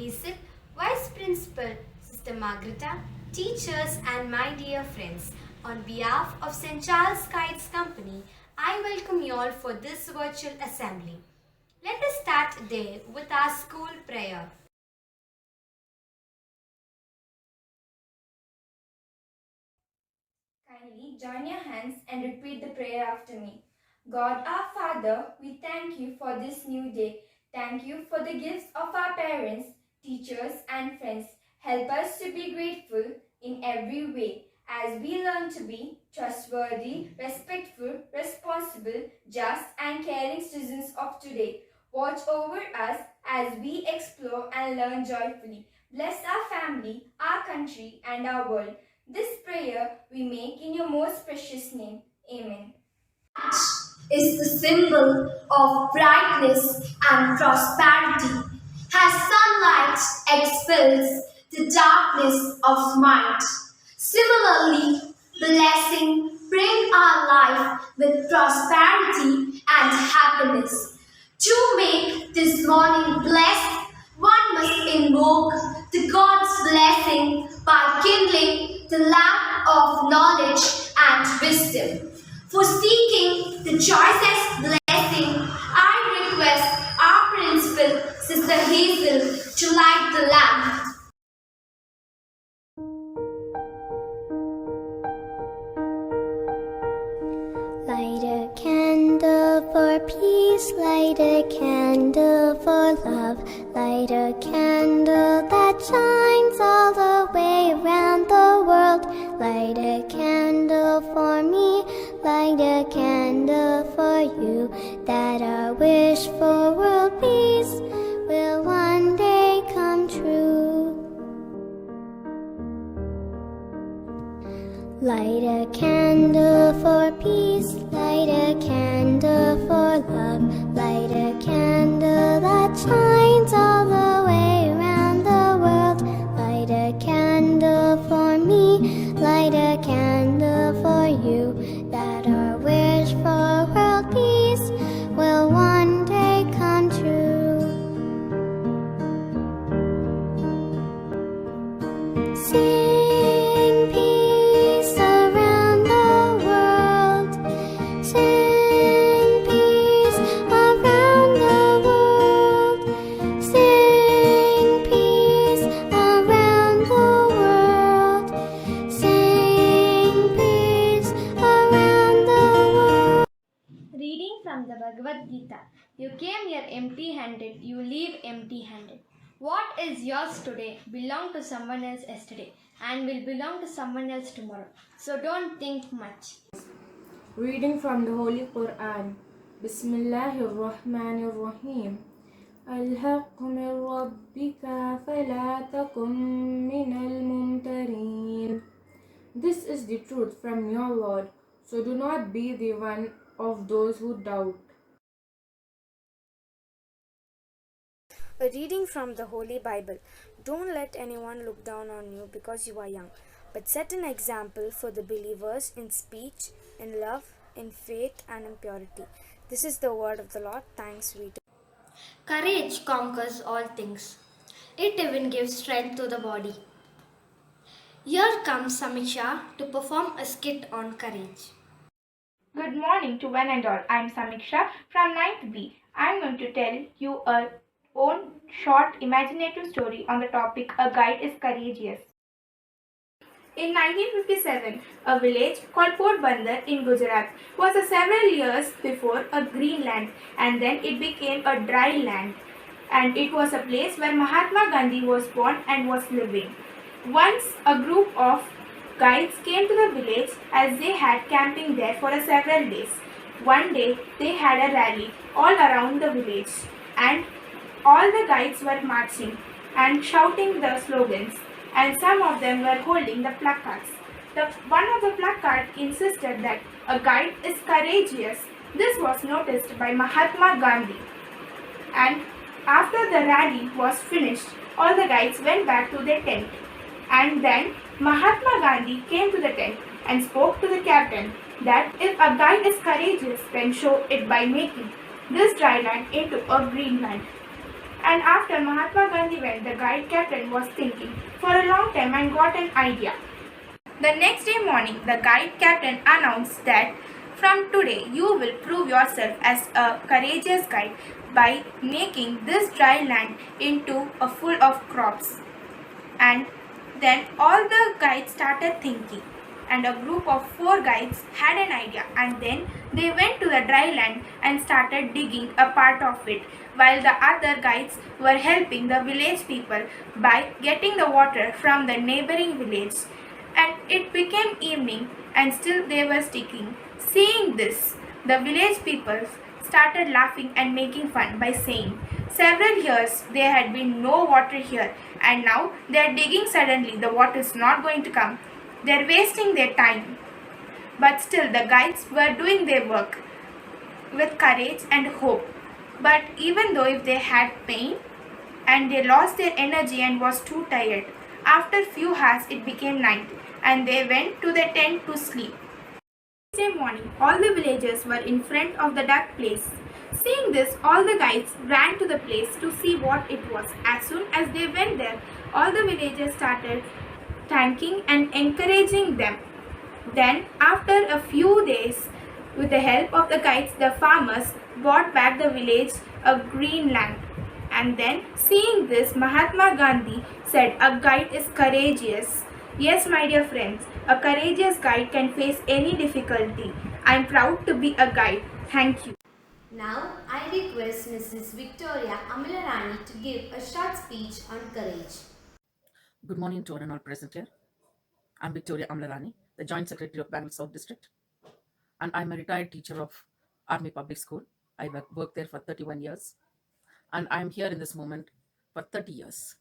ASIC, Vice Principal, Sister Margareta, teachers and my dear friends. On behalf of St. Charles Kites Company, I welcome you all for this virtual assembly. Let us start today with our school prayer. Kindly join your hands and repeat the prayer after me. God our Father, we thank you for this new day. Thank you for the gifts of our parents, teachers and friends. Help us to be grateful in every way as we learn to be trustworthy, respectful, responsible, just and caring citizens of today. Watch over us as we explore and learn joyfully. Bless our family, our country and our world. This prayer we make in your most precious name. Amen. Is the symbol of brightness and prosperity. As sunlight expels the darkness of night. Similarly, blessing bring our life with prosperity and happiness. To make this morning blessed, one must invoke the God's blessing by kindling the lamp of knowledge and wisdom. For seeking the choicest blessing, I request our principal, Sister Hazel, to light the lamp. Light a candle for peace, light a candle for love, light a candle that shines all the way around the world. Light a candle for me, light a candle for you, that our wish for world peace will one day come true. Light a candle for peace, light a candle for love, light a candle that shines all the way around the world. Light a candle for me, light a candle for you, that our wish for world peace will one day come true. Sing peace around the world. Sing peace around the world. Sing peace around the world. Sing peace around the world. Reading from the Bhagavad Gita. You came here empty-handed, you leave empty-handed. What is yours today belonged to someone else yesterday and will belong to someone else tomorrow. So don't think much. Reading from the Holy Quran. Bismillahir Rahmanir Rahim. Al-haqq min rabbika fala takum minal mumtareen. This is the truth from your Lord, so do not be the one of those who doubt. A reading from the Holy Bible. Don't let anyone look down on you because you are young, but set an example for the believers in speech, in love, in faith, and in purity. This is the word of the Lord. Thanks be to God. Courage conquers all things. It even gives strength to the body. Here comes Samiksha to perform a skit on courage. Good morning to one and all. I am Samiksha from 9th B. I am going to tell you a own short imaginative story on the topic A Guide is Courageous. In 1957, a village called Port Bandar in Gujarat was several years before a green land, and then it became a dry land. And it was a place where Mahatma Gandhi was born and was living. Once a group of guides came to the village as they had camping there for several days. One day they had a rally all around the village, and all the guides were marching and shouting the slogans, and some of them were holding the placards. One of the placards insisted that a guide is courageous. This was noticed by Mahatma Gandhi. And after the rally was finished, all the guides went back to their tent. And then Mahatma Gandhi came to the tent and spoke to the captain that if a guide is courageous, then show it by making this dry land into a green land. And after Mahatma Gandhi went, the guide captain was thinking for a long time and got an idea. The next day morning, the guide captain announced that from today you will prove yourself as a courageous guide by making this dry land into a full of crops. And then all the guides started thinking, and a group of 4 guides had an idea, and then they went to the dry land and started digging a part of it, while the other guides were helping the village people by getting the water from the neighboring village. And it became evening, and still they were sticking. Seeing this, the village people started laughing and making fun by saying, several years there had been no water here, and now they are digging suddenly, the water is not going to come. They are wasting their time. But still the guides were doing their work with courage and hope. But even though if they had pain and they lost their energy and was too tired, after few hours it became night, and they went to their tent to sleep. Next day morning, all the villagers were in front of the dug place. Seeing this, all the guides ran to the place to see what it was. As soon as they went there, all the villagers started thanking and encouraging them. Then, after a few days, with the help of the guides, the farmers brought back the village a green land. And then, seeing this, Mahatma Gandhi said, a guide is courageous. Yes, my dear friends, a courageous guide can face any difficulty. I am proud to be a guide. Thank you. Now, I request Mrs. Victoria Amalarani to give a short speech on courage. Good morning to all present here. I'm Victoria Amalarani, the Joint Secretary of Bangalore South District, and I'm a retired teacher of Army Public School. I worked there for 31 years, and I'm here in this moment for 30 years.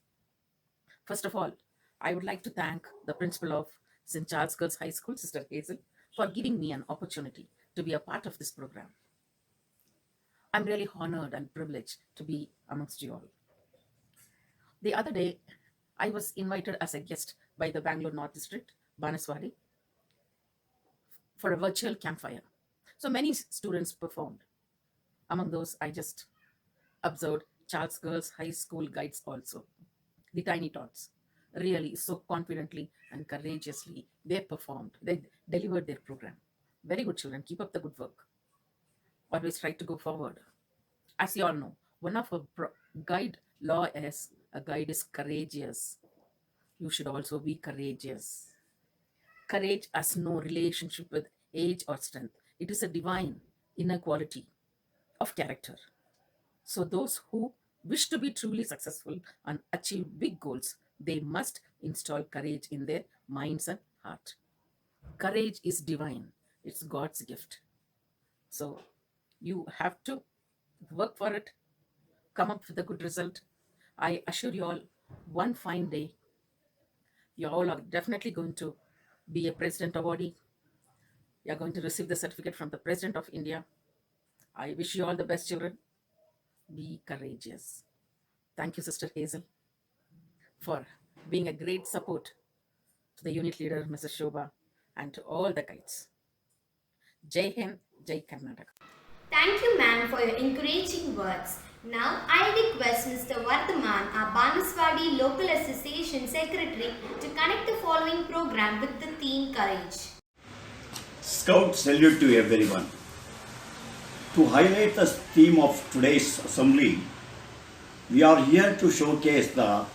First of all, I would like to thank the principal of St. Charles Girls High School, Sister Hazel, for giving me an opportunity to be a part of this program. I'm really honored and privileged to be amongst you all. The other day, I was invited as a guest by the Bangalore North District, Banaswadi, for a virtual campfire. So many students performed. Among those, I just observed Charles Girls High School guides also, the tiny tots. Really, so confidently and courageously, they performed. They delivered their program. Very good children. Keep up the good work. Always try to go forward. As you all know, one of our guide law is a guide is courageous. You should also be courageous. Courage has no relationship with age or strength. It is a divine inner quality of character. So those who wish to be truly successful and achieve big goals, they must install courage in their minds and heart. Courage is divine. It's God's gift. So you have to work for it, come up with a good result. I assure you all, one fine day, you all are definitely going to be a president awardee. You are going to receive the certificate from the President of India. I wish you all the best, children. Be courageous. Thank you, Sister Hazel, for being a great support to the unit leader, Mrs. Shobha, and to all the guides. Jai Hind, Jai Karnataka. Thank you, ma'am, for your encouraging words. Now, I request Mr. Vardhaman, our Banaswadi Local Association Secretary, to connect the following program with the theme Courage. Scout salute to everyone. To highlight the theme of today's assembly, we are here to showcase the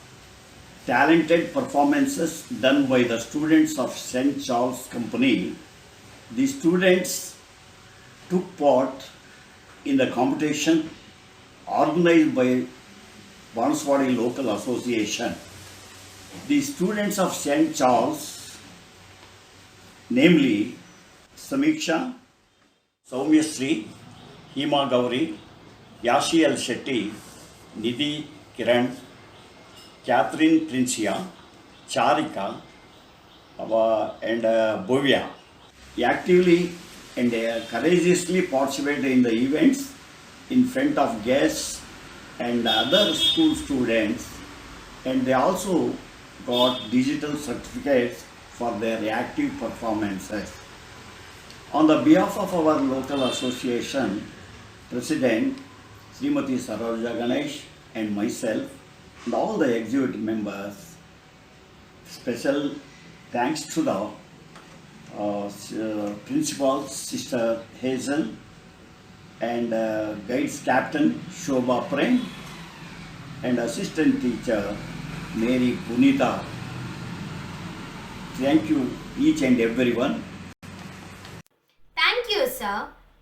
talented performances done by the students of St. Charles Company. The students took part in the competition organized by Banaswadi Local Association. The students of St. Charles, namely Samiksha, Soumya Sri, Hima Gauri, Yashi L. Shetty, Nidhi Kiran, Catherine Princia, Charika, and Bovia, actively and courageously participated in the events in front of guests and other school students, and they also got digital certificates for their active performances. On the behalf of our local association President Srimati Saroja Ganesh and myself and all the executive members. Special thanks to the principal, Sister Hazel, and guides captain Shobha Prem, and assistant teacher Mary Punita. Thank you each and everyone. Thank you, sir.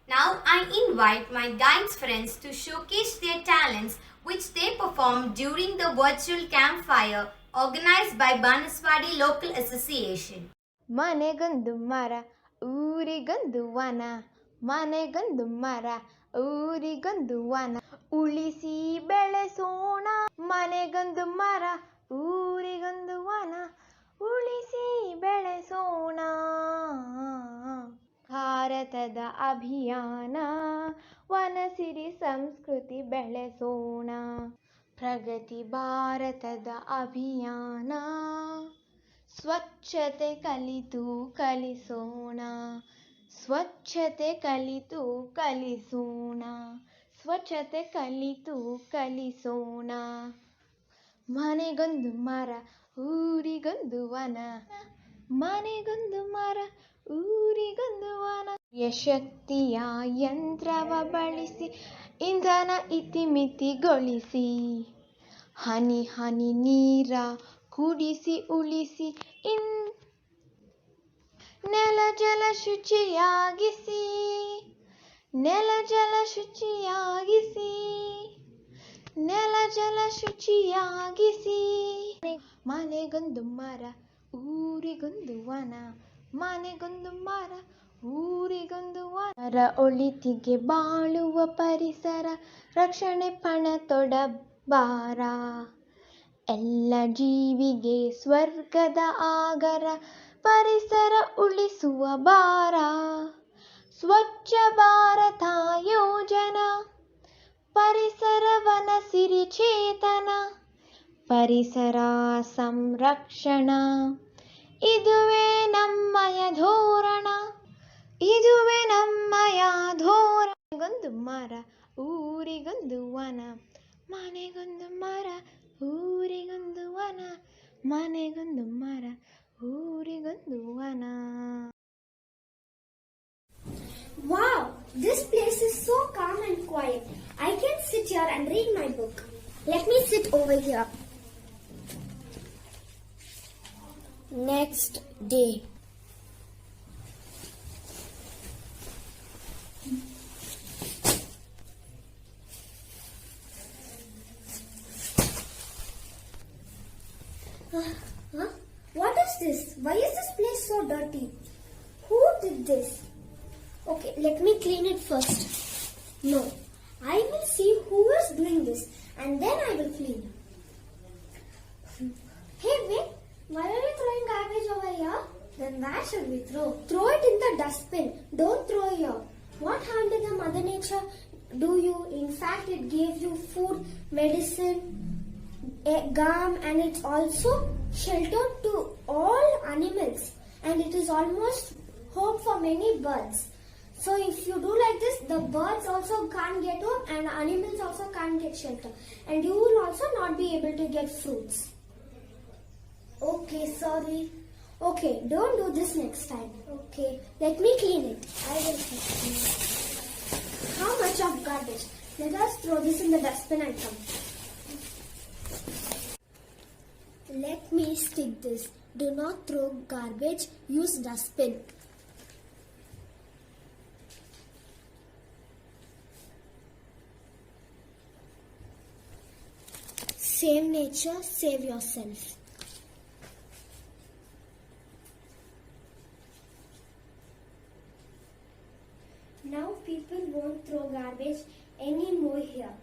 Now I invite my guides friends to showcase their talents which they performed during the virtual campfire organized by Banaswadi Local Association. ಮನೆಗೊಂದು ಮರ ಊರಿಗೊಂದು ವನ ಮನೆಗೊಂದು ಮರ ಊರಿಗೊಂದು ವನ ಉಳಿಸಿ ಬೆಳೆಸೋಣ ಮನೆಗೊಂದು ಮರ ಊರಿಗೊಂದು ವನ ಉಳಿಸಿ ಬೆಳೆಸೋಣ ಭಾರತದ ಅಭಿಯಾನ ವನಸಿರಿ ಸಂಸ್ಕೃತಿ ಬೆಳೆಸೋಣ ಪ್ರಗತಿ ಭಾರತದ ಅಭಿಯಾನ ಸ್ವಚ್ಛತೆ ಕಲಿತು ಕಲಿಸೋಣ ಸ್ವಚ್ಛತೆ ಕಲಿತು ಕಲಿಸೋಣ ಸ್ವಚ್ಛತೆ ಕಲಿತು ಕಲಿಸೋಣ ಮನೆಗೊಂದು ಮರ ಊರಿಗೊಂದು ವನ ಮನೆಗೊಂದು ಮರ ಊರಿಗೊಂದು ವನ ಯಶಕ್ತಿಯ ಯಂತ್ರವ ಬಳಸಿ ಇಂಧನ ಇತಿಮಿತಿಗೊಳಿಸಿ ಹನಿ ಹನಿ ನೀರ ಕುಡಿಸಿ ಉಳಿಸಿ ನೆಲ ಜಲ ಶುಚಿಯಾಗಿಸಿ ನೆಲ ಜಲ ಶುಚಿಯಾಗಿಸಿ ನೆಲ ಜಲ ಶುಚಿಯಾಗಿಸಿ ಮನೆಗೊಂದು ಮರ ಊರಿಗೊಂದು ವನ ಮನೆಗೊಂದು ಮರ ಊರಿಗೊಂದು ವನ ಒಳಿತಿಗೆ ಬಾಳುವ ಪರಿಸರ ರಕ್ಷಣೆ ಪಣ ತೊಡಬಾರ ಎಲ್ಲ ಜೀವಿಗೆ ಸ್ವರ್ಗದ ಆಗರ ಪರಿಸರ ಉಳಿಸುವ ಭಾರ ಸ್ವಚ್ಛ ಭಾರತ ಯೋಜನಾ ಪರಿಸರ ವನ ಸಿರಿ ಚೇತನ ಪರಿಸರ ಸಂರಕ್ಷಣಾ ಇದುವೇ ನಮ್ಮಯ ಧೋರಣ ಇದುವೇ ನಮ್ಮಯ ಧೋರಣ ಮನೆಗೊಂದು ಮರ ಊರಿಗೊಂದು ವನ ಮನೆಗೊಂದು ಮರ ಊರಿಗೊಂದು ವನ ಮನೆಗೊಂದು ಮರ ಊರಿಗೊಂದು ವನ. Wow, this place is so calm and quiet. I can sit here and read my book. Let me sit over here. Next day. Huh? What is this? Why is this place so dirty? Who did this? Okay, let me clean it first. No, I will see who is doing this and then I will clean. Hey, wait. Why are you throwing garbage over here? Then where should we throw? Throw it in the dustbin. Don't throw here. What harm did the Mother Nature do you? In fact, it gave you food, medicine, gum, and it's also shelter to all animals. And it is almost home for many birds. So if you do like this, the birds also can't get home and animals also can't get shelter. And you will also not be able to get fruits. Okay, sorry. Okay, don't do this next time. Okay, let me clean it. I will clean it. How much of garbage? Let us throw this in the dustbin and come. Let me stick this. Do not throw garbage, use dustbin. Save nature, save yourself. Now people won't throw garbage anymore here.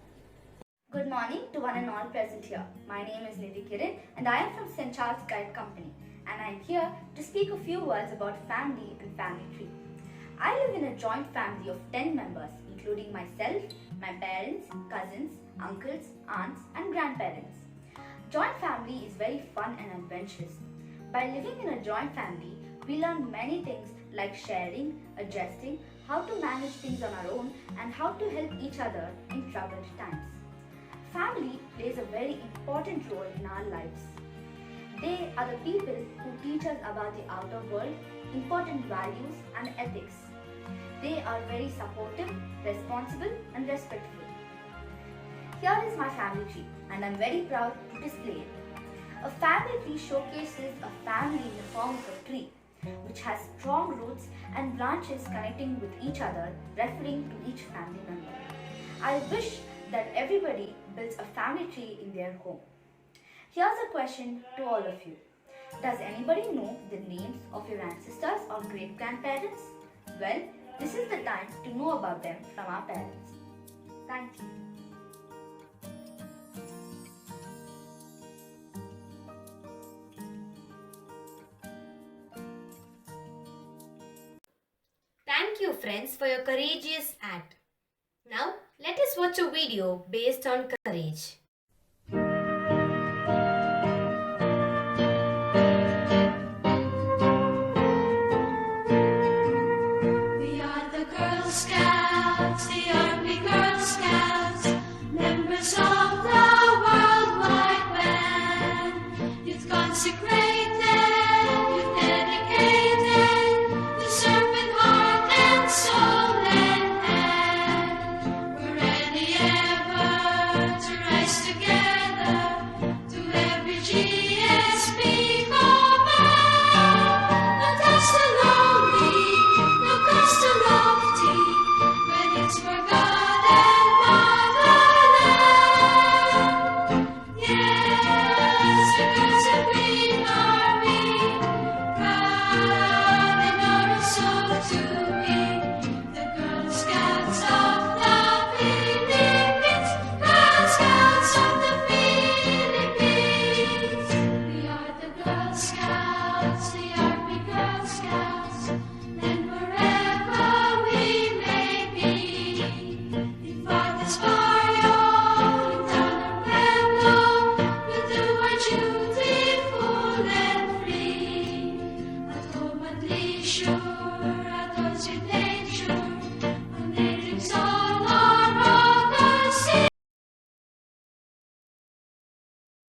Good morning to one and all present here. My name is Nidhi Kiran and I am from St. Charles Guide Company and I am here to speak a few words about family and family tree. I live in a joint family of 10 members including myself, my parents, cousins, uncles, aunts and grandparents. Joint family is very fun and adventurous. By living in a joint family, we learn many things like sharing, adjusting, how to manage things on our own and how to help each other in troubled times. family plays a very important role in our lives. They are the people who teach us about the outer world, important values and ethics. They are very supportive, responsible and respectful. Here is my family tree and I am very proud to display it. A family tree showcases a family in the form of a tree, which has strong roots and branches connecting with each other, referring to each family member. I wish that everybody builds a family tree in their home. Here's a question to all of you. Does anybody know the names of your ancestors or great-grandparents? Well, this is the time to know about them from our parents. Thank you. Thank you, friends, for your courageous act. Now, let us watch a video based on courage. We are the Girl Scouts, the Army Girl Scouts, members of the worldwide band. Youth consecrated, youth dedicated, to serve in heart and soul and hand. We're ready ever to rise together to every GSP command. No task too lonely, no cost too lofty, when it's for God and motherland. Yes, the girls of Green Army, proud and also to be the Girl Scouts of the Philippines, Girl Scouts of the Philippines. We are the Girl Scouts, the Army Girl Scouts, and wherever we may be, in Father's barrio, in town or pueblo, we'll do our duty full and free. At home at leisure,